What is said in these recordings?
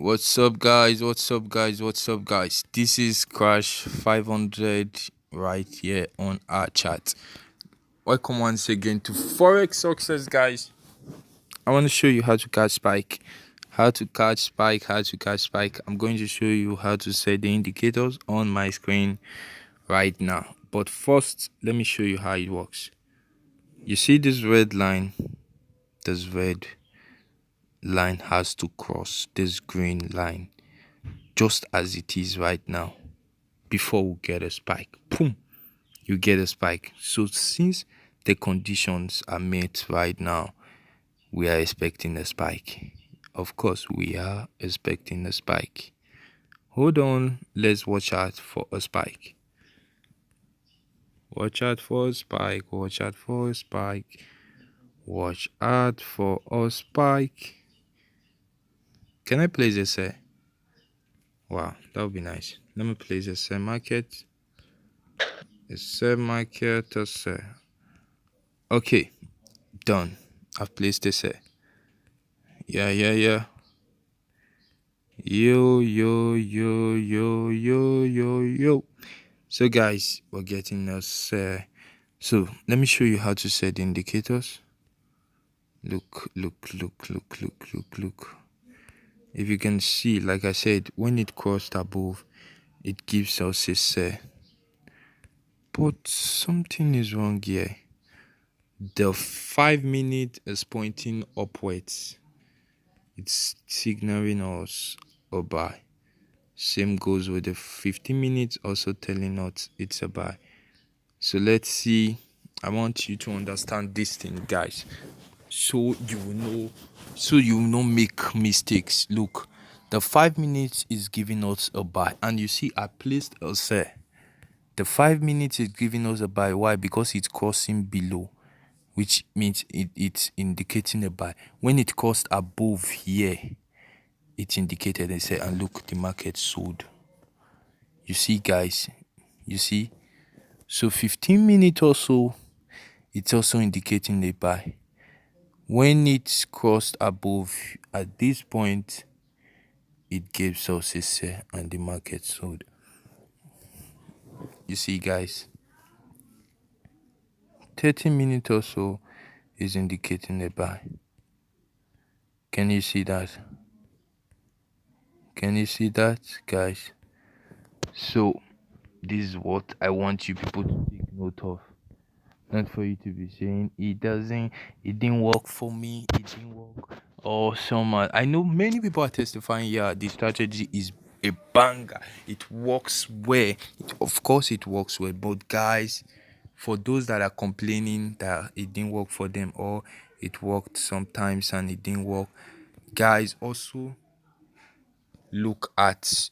What's up, guys? What's up, guys? This is Crash 500 right here on our chat. Welcome once again to Forex Success, guys. I want to show you how to catch spike. How to catch spike. I'm going to show you how to set the indicators on my screen right now. But first, let me show you how it works. You see this red line? This red line has to cross this green line, just as it is right now, before we get a spike. Boom, you get a spike. So since the conditions are met right now, we are expecting a spike. Of course, we are expecting a spike. Hold on, let's watch out for a spike. Watch out for a spike. Watch out for a spike. Watch out for a spike. Can I place a sell? Wow, that would be nice. Let me place a sell market. A sell market, a sell. Okay, done. I've placed a sell. Yeah. Yo. So guys, we're getting us. So let me show you how to set the indicators. Look. If you can see, like I said, when it crossed above, it gives us a sell. But something is wrong here. The 5 minute is pointing upwards. It's signaling us a buy. Same goes with the 15 minutes, also telling us it's a buy. So let's see. I want you to understand this thing, guys, so you will not make mistakes. Look, the 5 minutes is giving us a buy, and you see I placed a sell. The 5 minutes is giving us a buy. Why? Because it's crossing below, which means it's indicating a buy. When it crossed above here, it indicated a sell, and look, the market sold. You see, guys, you see. So 15 minutes or so, it's also indicating a buy. When it's crossed above at this point, it gives us a sell and the market sold. You see, guys, 30 minutes or so is indicating a buy. Can you see that? Can you see that, guys? So this is what I want you people to take note of. Not for you to be saying it didn't work for me, it didn't work. Or I know many people are testifying, yeah, the strategy is a banger. It works well. Of course it works well. But guys, for those that are complaining that it didn't work for them, or it worked sometimes and it didn't work, guys, also look at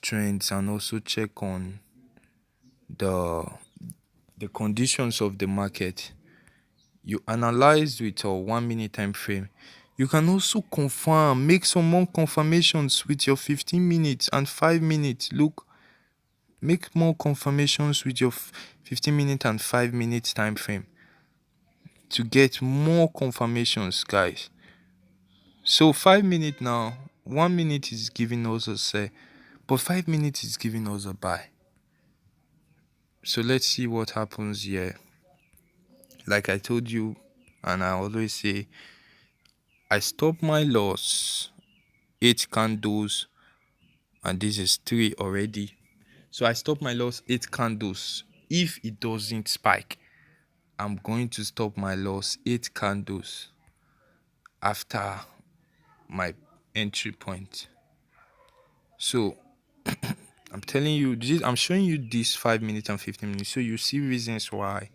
trends, and also check on the conditions of the market. You analyze with your 1 minute time frame. You can also make some more confirmations with your 15 minutes and 5 minutes. Look, make more confirmations with your 15 minute and 5 minutes time frame to get more confirmations, guys. So 5 minutes now, 1 minute is giving us a sell, but 5 minutes is giving us a buy. So let's see what happens here. Like I told you, and I always say, I stop my loss 8 candles, and this is 3 already. So I stop my loss 8 candles. If it doesn't spike, I'm going to stop my loss 8 candles after my entry point. So I'm telling you this, I'm showing you this 5 minutes and 15 minutes, so you see reasons why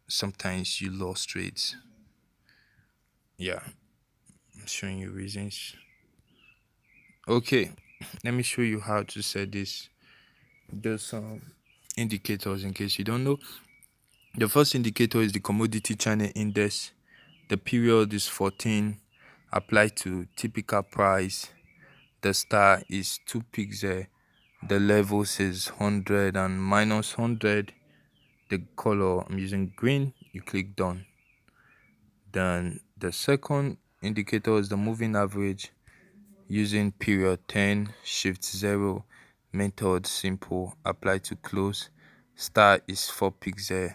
sometimes you lost trades. Yeah, I'm showing you reasons. Okay, let me show you how to set this. There's some indicators in case you don't know. The first indicator is the commodity channel index. The period is 14, applied to typical price. The star is 2 pixel. The level says 100 and minus 100. The color, I'm using green. You click done. Then the second indicator is the moving average using period 10 shift 0 method. Simple, apply to close. Star is 4 pixel,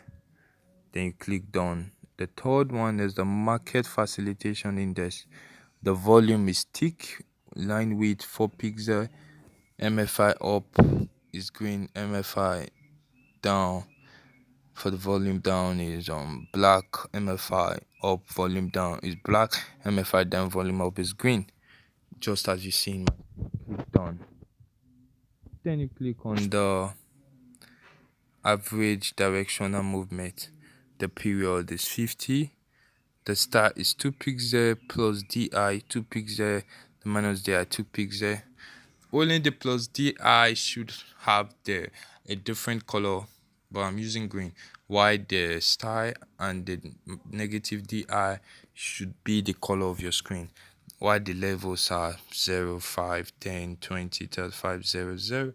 then you click done. The third one is the market facilitation index. The volume is thick, line width 4 pixel, MFI up is green, MFI down for the volume down is black, MFI up volume down is black, MFI down volume up is green, just as you see in my click done. Then you click on the average directional movement. The period is 50, the star is 2 pixel plus DI 2 pixel, the minus DI 2 pixel. Only the plus DI should have a different color, but I'm using green. While the star and the negative DI should be the color of your screen. While the levels are 0, 5, 10, 20, 35, 0, 0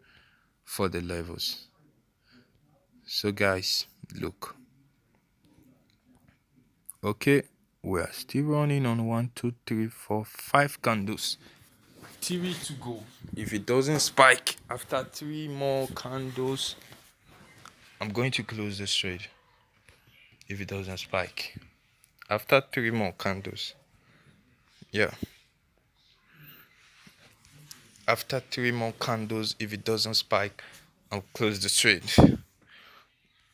for the levels. So guys, look. Okay, we are still running on 1, 2, 3, 4, 5 candles. 3 to go. If it doesn't spike after 3 more candles, I'm going to close this trade. If it doesn't spike after 3 more candles, yeah, after 3 more candles, if it doesn't spike, I'll close the trade.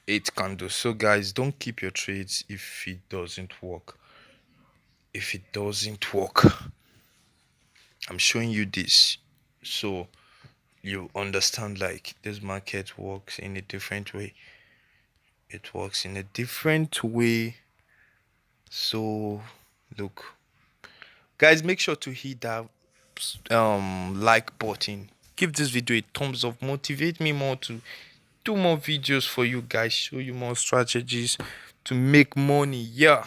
8 candles. So guys, don't keep your trades if it doesn't work. If it doesn't work, I'm showing you this so you understand, like, this market works in a different way. It works in a different way. So look, guys, make sure to hit that like button. Give this video a thumbs up, motivate me more to do more videos for you guys, show you more strategies to make money. Yeah,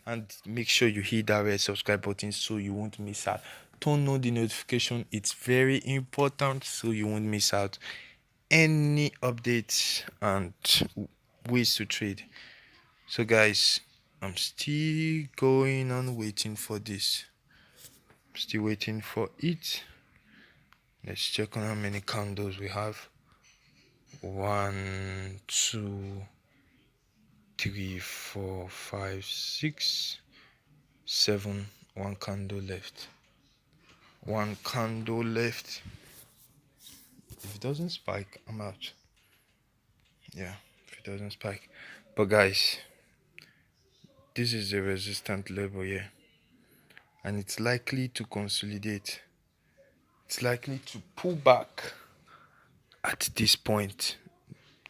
and make sure you hit that red subscribe button so you won't miss out. Turn on the notification, it's very important, so you won't miss out any updates and ways to trade. So guys, I'm still going on waiting for this. Still waiting for it. Let's check on how many candles we have. 1, 2, 3, 4, 5, 6, 7. 1 candle left. 1 candle left. If it doesn't spike, I'm out. Yeah, if it doesn't spike. But guys, this is a resistant level here, and it's likely to consolidate. It's likely to pull back at this point.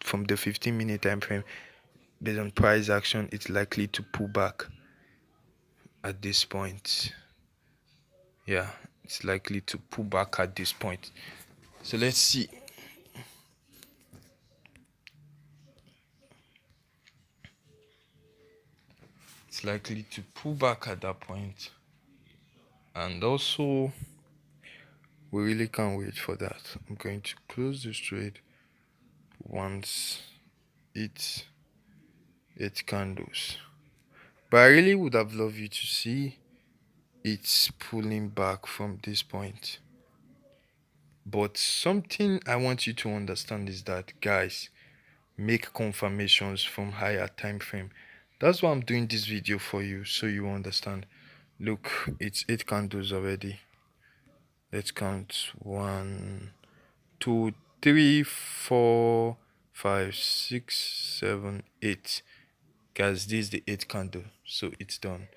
From the 15-minute time frame, based on price action, it's likely to pull back at this point. Yeah, it's likely to pull back at this point. So let's see. It's likely to pull back at that point. And also, we really can't wait for that. I'm going to close this trade once it's 8 candles. But I really would have loved you to see it's pulling back from this point. But something I want you to understand is that, guys, make confirmations from higher time frame. That's why I'm doing this video for you, so you understand. Look, it's 8 candles already. Let's count. 1, 2, 3, 4, 5, 6, 7, 8. Guys, this is the 8th candle, so it's done.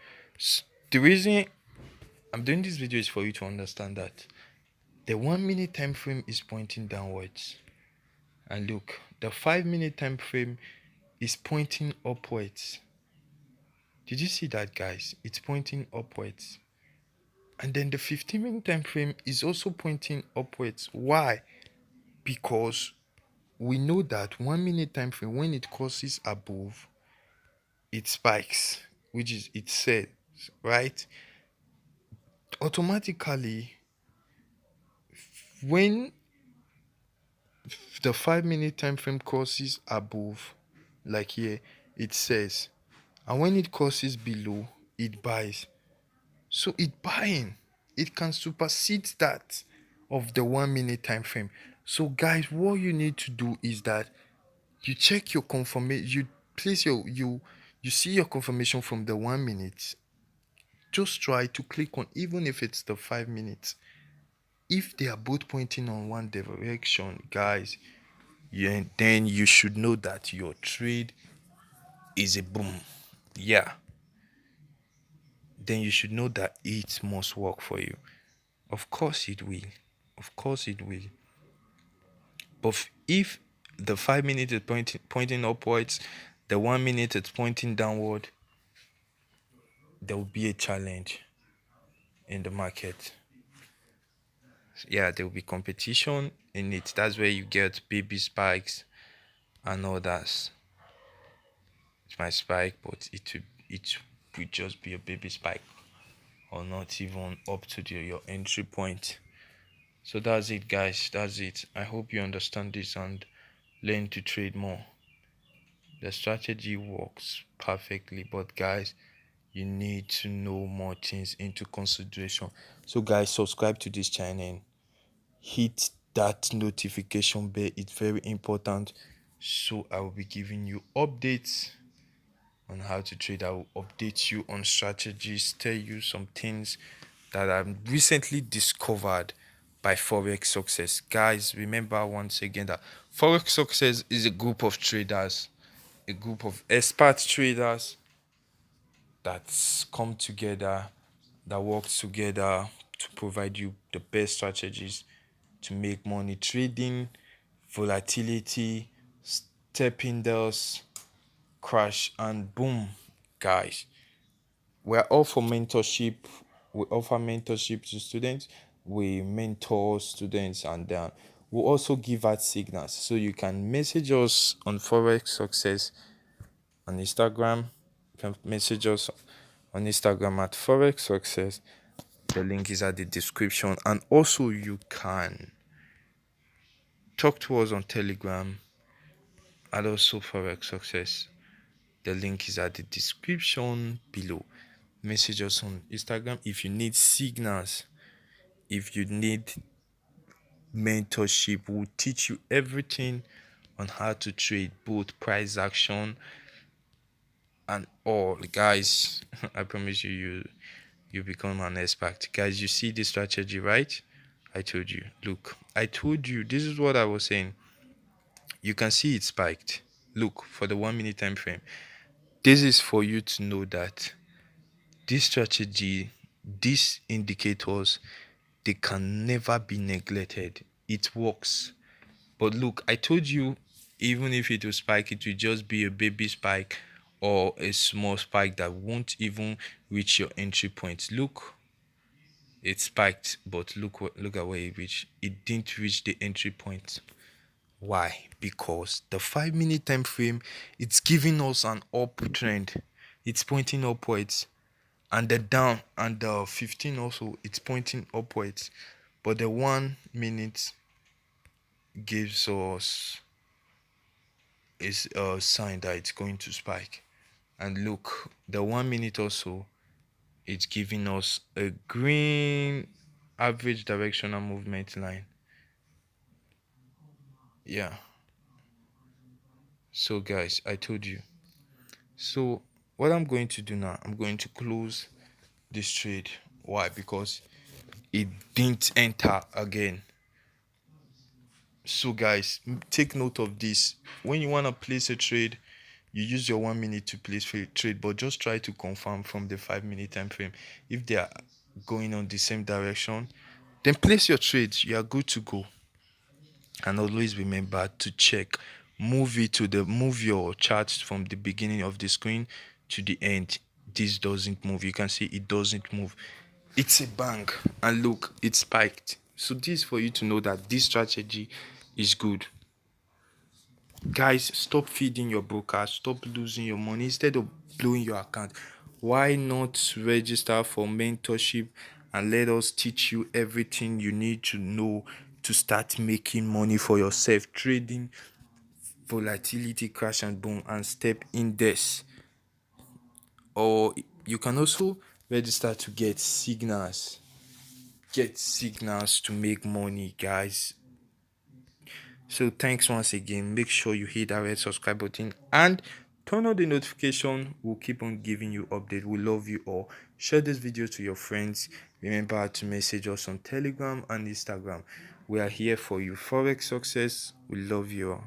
The reason I'm doing this video is for you to understand that the 1 minute time frame is pointing downwards, and look, the 5-minute time frame is pointing upwards. Did you see that, guys? It's pointing upwards. And then the 15-minute time frame is also pointing upwards. Why? Because we know that 1 minute time frame, when it crosses above, it spikes, which is it said, right? Automatically, when the 5-minute time frame crosses above, like here, it says, and when it crosses below, it buys. So it buying, it can supersede that of the 1 minute time frame. So guys, what you need to do is that you check your confirmation, you place you see your confirmation from the 1 minute. Just try to click on, even if it's the 5 minutes. If they are both pointing on one direction, guys, then you should know that your trade is a boom. Yeah, then you should know that it must work for you. Of course it will. Of course it will. But if the 5 minutes is pointing upwards, the 1 minute is pointing downward, there will be a challenge in the market. Yeah, there will be competition in it. That's where you get baby spikes and all that. It might spike, but it will just be a baby spike, or not even up to your entry point. So that's it, guys. That's it. I hope you understand this and learn to trade more. The strategy works perfectly, but guys, you need to know more things into consideration. So guys, subscribe to this channel, hit that notification bell, it's very important. So I will be giving you updates on how to trade. I will update you on strategies, tell you some things that I've recently discovered by Forex Success. Guys, remember once again that Forex Success is a group of traders, a group of expert traders that's come together, that works together to provide you the best strategies to make money trading, volatility, stepping deals, crash, and boom, guys. We're all for mentorship. We offer mentorship to students. We mentor students, and we also give out signals. So you can message us on Forex Success on Instagram. You can message us on Instagram at Forex Success. The link is at the description. And also you can talk to us on Telegram and also Forex Success. The link is at the description below. Message us on Instagram if you need signals, if you need mentorship. We'll teach you everything on how to trade, both price action and all. Guys, I promise you become an expert. Guys, you see this strategy, right? I told you. Look, I told you. This is what I was saying. You can see it spiked. Look, for the 1 minute time frame. This is for you to know that this strategy, these indicators, they can never be neglected. It works. But look, I told you, even if it will spike, it will just be a baby spike or a small spike that won't even reach your entry point. Look, it spiked, but look at where it reached. It didn't reach the entry point. Why? Because the 5 minute time frame, it's giving us an uptrend. It's pointing upwards. And the down and the 15 also, it's pointing upwards. But the 1 minute gives us is a sign that it's going to spike. And look, the 1 minute also, it's giving us a green average directional movement line. Yeah. So guys, I told you. So what I'm going to do now, I'm going to close this trade. Why? Because it didn't enter again. So guys, take note of this. When you want to place a trade, you use your 1 minute to place a trade, but just try to confirm from the 5 minute time frame. If they are going on the same direction, then place your trades. You are good to go. And always remember to check, move your chart from the beginning of the screen to the end. This doesn't move. You can see it doesn't move. It's a bang, and look, it spiked. So this is for you to know that this strategy is good. Guys, stop feeding your broker, stop losing your money instead of blowing your account. Why not register for mentorship and let us teach you everything you need to know to start making money for yourself, trading volatility, crash and boom, and step index. Or you can also register to get signals to make money, guys. So thanks once again. Make sure you hit that red subscribe button and turn on the notification. We'll keep on giving you update. We love you all. Share this video to your friends. Remember to message us on Telegram and Instagram. We are here for you. Forex success. We love you all.